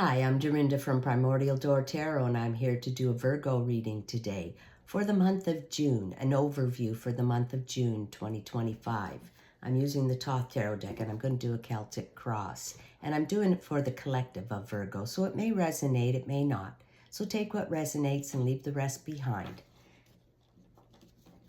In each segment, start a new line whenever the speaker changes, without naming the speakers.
Hi, I'm Dorinda from PrimordialDor Tarot, and I'm here to do a Virgo reading today for the month of June, an overview for the month of June 2025. I'm using the Thoth Tarot deck, and I'm going to do a Celtic cross. And I'm doing it for the collective of Virgo, so it may resonate, it may not. So take what resonates and leave the rest behind.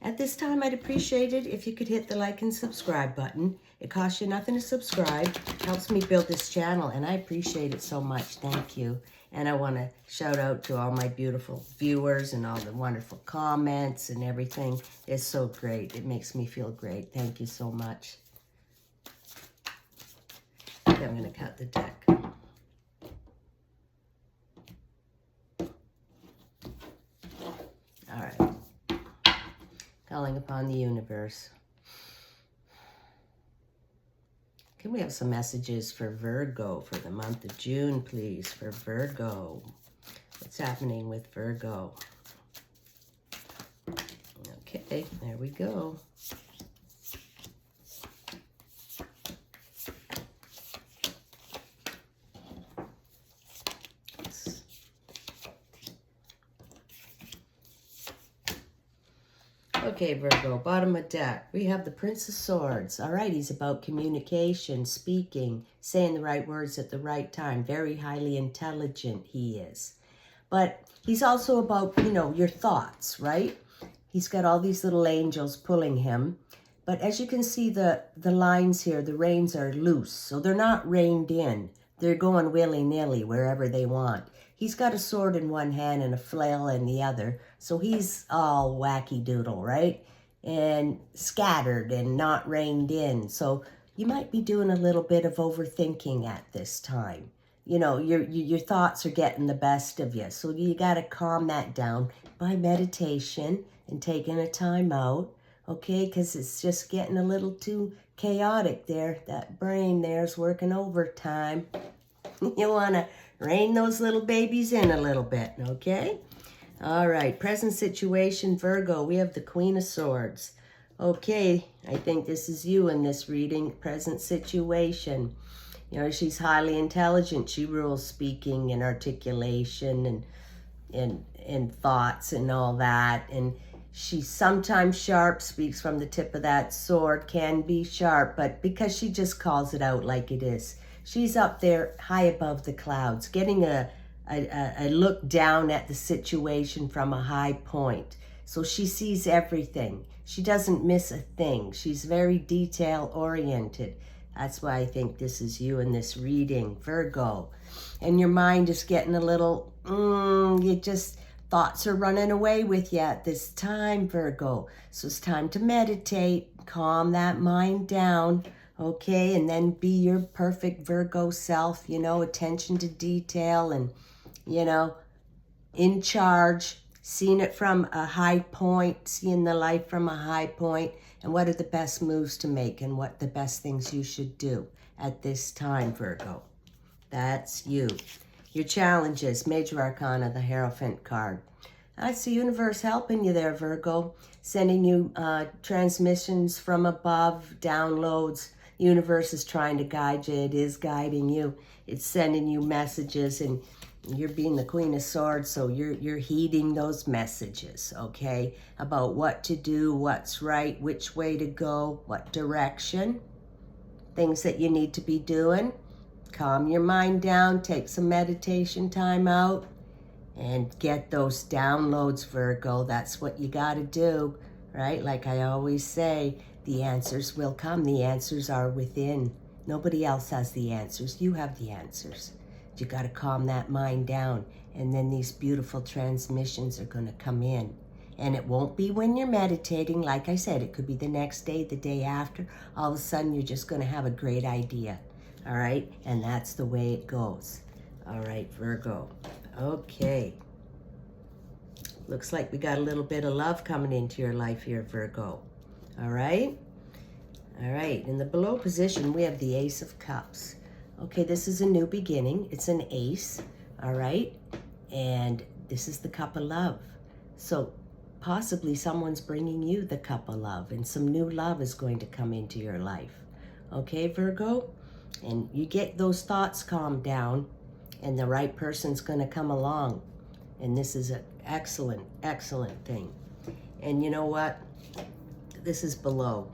At this time, I'd appreciate it if you could hit the like and subscribe button. It costs you nothing to subscribe. It helps me build this channel, and I appreciate it so much. Thank you. And I want to shout out to all my beautiful viewers and all the wonderful comments and everything. It's so great. It makes me feel great. Thank you so much. I'm going to cut the deck. All right. Calling upon the universe. Can we have some messages for Virgo for the month of June, please? For Virgo. What's happening with Virgo? Okay, there we go. Okay, Virgo, bottom of deck, we have the Prince of Swords. All right, he's about communication, speaking, saying the right words at the right time. Very highly intelligent he is. But he's also about, your thoughts, right? He's got all these little angels pulling him. But as you can see, the lines here, the reins are loose. So they're not reined in. They're going willy-nilly wherever they want. He's got a sword in one hand and a flail in the other. So he's all wacky doodle, right? And scattered and not reined in. So you might be doing a little bit of overthinking at this time. Your thoughts are getting the best of you. So you got to calm that down by meditation and taking a time out. Okay, because it's just getting a little too chaotic there. That brain there's working overtime. You want to rein those little babies in a little bit, okay? All right, present situation, Virgo. We have the Queen of Swords. Okay, I think this is you in this reading. Present situation. She's highly intelligent. She rules speaking and articulation and thoughts and all that. And she's sometimes sharp, speaks from the tip of that sword, can be sharp, but because she just calls it out like it is. She's up there high above the clouds, getting a look down at the situation from a high point. So she sees everything. She doesn't miss a thing. She's very detail-oriented. That's why I think this is you in this reading, Virgo. And your mind is getting a little, thoughts are running away with you at this time, Virgo. So it's time to meditate, calm that mind down. Okay, and then be your perfect Virgo self, attention to detail and, in charge, seeing it from a high point, seeing the life from a high point, and what are the best moves to make and what the best things you should do at this time, Virgo. That's you. Your challenges, Major Arcana, the Hierophant card. That's the universe helping you there, Virgo, sending you transmissions from above, downloads. The universe is trying to guide you. It is guiding you. It's sending you messages, and you're being the Queen of Swords, so you're heeding those messages, okay, about what to do, what's right, which way to go, what direction, things that you need to be doing. Calm your mind down, take some meditation time out, and get those downloads, Virgo. That's what you got to do, right? Like I always say, the answers will come. The answers are within. Nobody else has the answers. You have the answers. You got to calm that mind down, and then these beautiful transmissions are going to come in. And it won't be when you're meditating. Like I said, it could be the next day, the day after. All of a sudden, you're just going to have a great idea. All right? And that's the way it goes. All right, Virgo. Okay. Looks like we got a little bit of love coming into your life here, Virgo. All right? All right. In the below position, we have the Ace of Cups. Okay, this is a new beginning. It's an ace. All right? And this is the cup of love. So possibly someone's bringing you the cup of love, and some new love is going to come into your life. Okay, Virgo? And you get those thoughts calmed down, And the right person's going to come along. And this is an excellent, excellent thing. And you know what? This is below.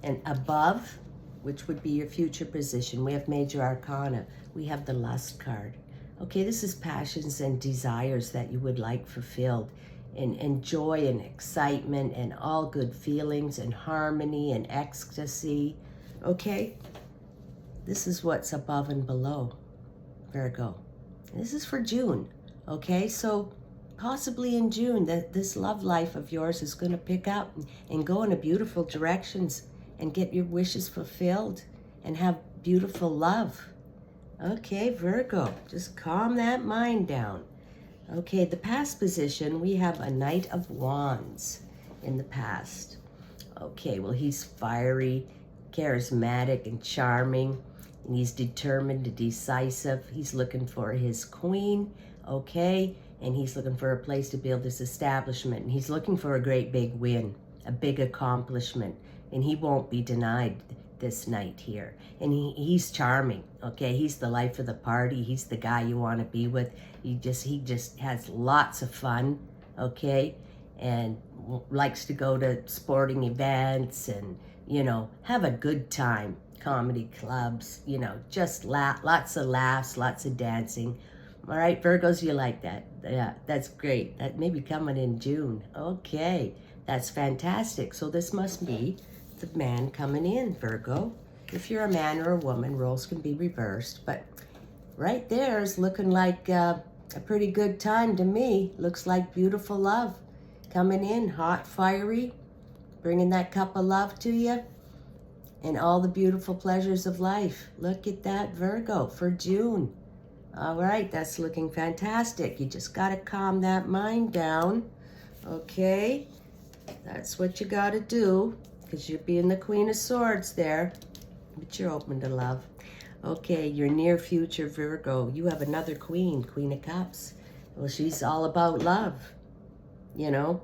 And above, which would be your future position, we have major arcana. We have the lust card. Okay, this is passions and desires that you would like fulfilled. And joy and excitement and all good feelings and harmony and ecstasy. Okay? This is what's above and below, Virgo. This is for June. Okay, so possibly in June, this love life of yours is going to pick up and go in a beautiful directions and get your wishes fulfilled and have beautiful love. Okay, Virgo, just calm that mind down. Okay, the past position, we have a Knight of Wands in the past. Okay, well, he's fiery, charismatic, and charming, and he's determined and decisive. He's looking for his queen, okay, and he's looking for a place to build this establishment, and he's looking for a great big win, a big accomplishment, and he won't be denied this night here. And he's charming, okay? He's the life of the party. He's the guy you want to be with. He just has lots of fun, okay? And likes to go to sporting events and, you know, have a good time. Comedy clubs, you know, just lots of laughs, lots of dancing. All right, Virgos, you like that? Yeah, that's great. That may be coming in June. Okay, that's fantastic. So this must be the man coming in, Virgo. If you're a man or a woman, roles can be reversed, but right there is looking like a pretty good time to me. Looks like beautiful love coming in, hot, fiery, bringing that cup of love to you and all the beautiful pleasures of life. Look at that, Virgo, for June. All right, that's looking fantastic. You just got to calm that mind down, okay? That's what you got to do, because you're being the Queen of Swords there, but you're open to love. Okay, your near future, Virgo, you have another queen, Queen of Cups. Well, she's all about love, you know?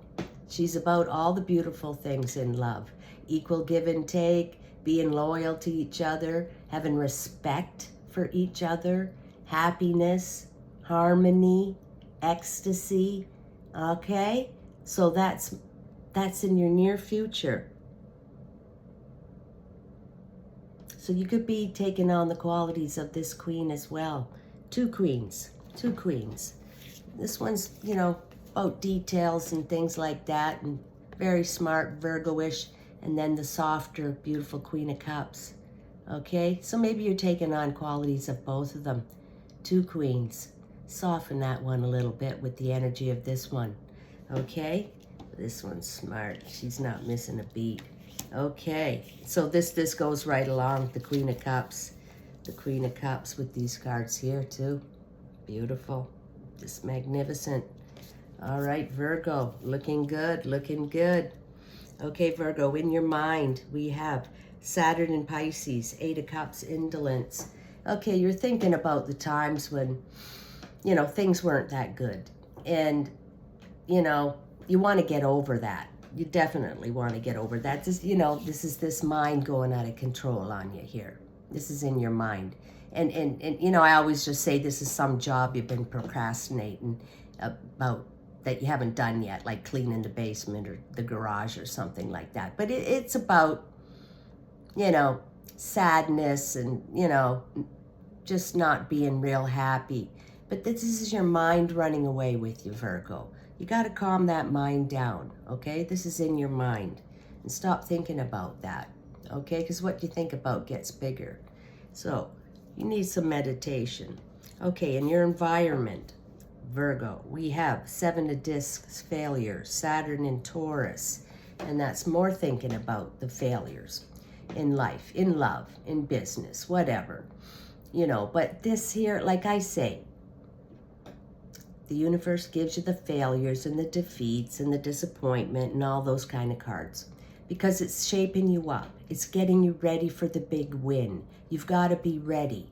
She's about all the beautiful things in love. Equal give and take, being loyal to each other, having respect for each other, happiness, harmony, ecstasy, okay? So that's in your near future. So you could be taking on the qualities of this queen as well. Two queens. This one's, you know, about details and things like that, and very smart, Virgo-ish, and then the softer, beautiful Queen of Cups. Okay, so maybe you're taking on qualities of both of them. Two queens. Soften that one a little bit with the energy of this one. Okay, this one's smart. She's not missing a beat. Okay, so this goes right along with the Queen of Cups. The Queen of Cups with these cards here too. Beautiful, just magnificent. All right, Virgo, looking good, looking good. Okay, Virgo, in your mind, we have Saturn and Pisces, 8 of Cups, indolence. Okay, you're thinking about the times when, you know, things weren't that good. And, you know, you want to get over that. You definitely want to get over that. This, you know, this is this mind going out of control on you here. This is in your mind. And you know, I always just say this is some job you've been procrastinating about that you haven't done yet, like cleaning the basement or the garage or something like that. But it's about, you know, sadness and, you know, just not being real happy. But this is your mind running away with you, Virgo. You got to calm that mind down, okay? This is in your mind. And stop thinking about that, okay? Because what you think about gets bigger. So you need some meditation. Okay, in your environment, Virgo, we have 7 of Discs, failures, Saturn in Taurus. And that's more thinking about the failures in life, in love, in business, whatever. You know, but this here, like I say, the universe gives you the failures and the defeats and the disappointment and all those kind of cards because it's shaping you up. It's getting you ready for the big win. You've got to be ready.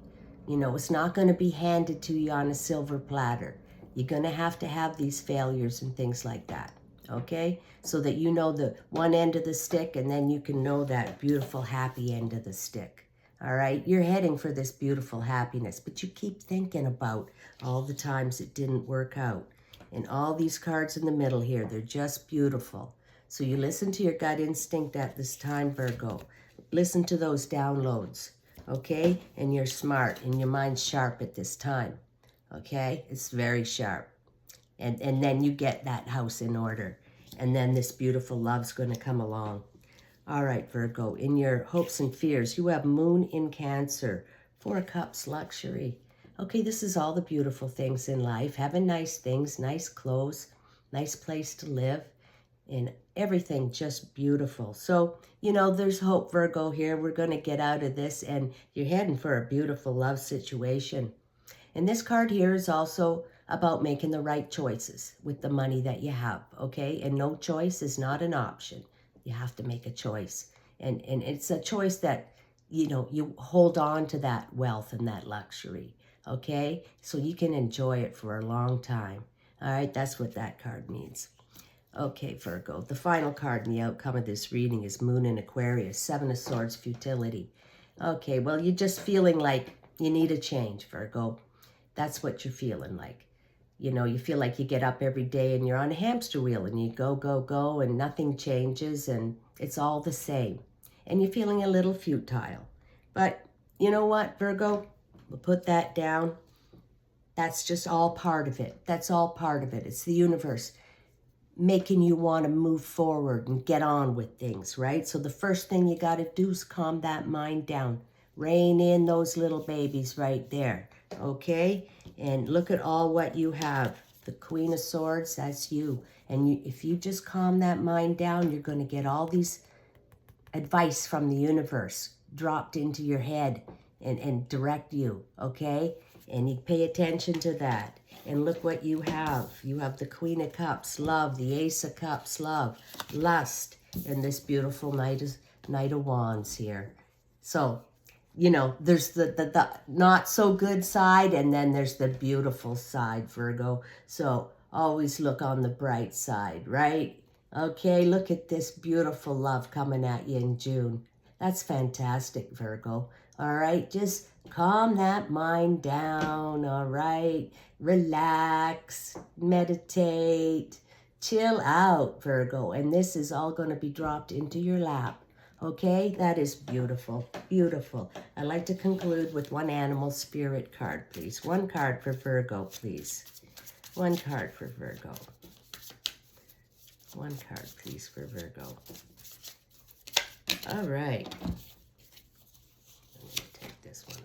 You know, it's not going to be handed to you on a silver platter. You're going to have these failures and things like that, okay? So that you know the one end of the stick and then you can know that beautiful, happy end of the stick, All right, you're heading for this beautiful happiness, but you keep thinking about all the times it didn't work out. And all these cards in the middle here, they're just beautiful. So you listen to your gut instinct at this time, Virgo. Listen to those downloads, okay? And you're smart and your mind's sharp at this time, okay? It's very sharp. And then you get that house in order. And then this beautiful love's going to come along. All right, Virgo, in your hopes and fears, you have Moon in Cancer, 4 of Cups, luxury. Okay, this is all the beautiful things in life, having nice things, nice clothes, nice place to live, and everything just beautiful. So, you know, there's hope, Virgo, here. We're going to get out of this, and you're heading for a beautiful love situation. And this card here is also about making the right choices with the money that you have, okay? And no choice is not an option. You have to make a choice. And it's a choice that, you know, you hold on to that wealth and that luxury, okay? So you can enjoy it for a long time. All right, that's what that card means. Okay, Virgo, the final card in the outcome of this reading is Moon in Aquarius, 7 of Swords, futility. Okay, well, you're just feeling like you need a change, Virgo. That's what you're feeling like. You know, you feel like you get up every day and you're on a hamster wheel and you go, go, go, and nothing changes and it's all the same. And you're feeling a little futile. But you know what, Virgo? We'll put that down. That's just all part of it. That's all part of it. It's the universe making you want to move forward and get on with things, right? So the first thing you got to do is calm that mind down. Rein in those little babies right there, okay? And look at all what you have. The Queen of Swords, that's you. And if you just calm that mind down, you're going to get all these advice from the universe dropped into your head and direct you, okay? And you pay attention to that. And look what you have. You have the Queen of Cups, love, the Ace of Cups, love, lust, and this beautiful Knight of Wands here. So, you know, there's the not so good side, and then there's the beautiful side, Virgo. So always look on the bright side, right? Okay, look at this beautiful love coming at you in June. That's fantastic, Virgo. All right, just calm that mind down, all right? Relax, meditate, chill out, Virgo. And this is all going to be dropped into your lap. Okay, that is beautiful, beautiful. I'd like to conclude with one animal spirit card, please. One card for Virgo, please. One card for Virgo. One card, please, for Virgo. All right. Let me take this one.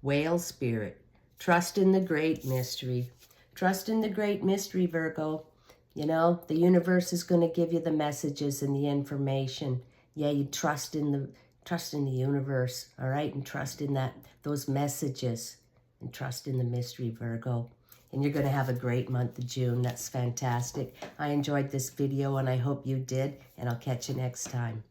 Whale spirit. Trust in the great mystery. Trust in the great mystery, Virgo. You know, the universe is going to give you the messages and the information. Yeah, you trust in the universe, all right? And trust in those messages. And trust in the mystery, Virgo. And you're going to have a great month of June. That's fantastic. I enjoyed this video, and I hope you did. And I'll catch you next time.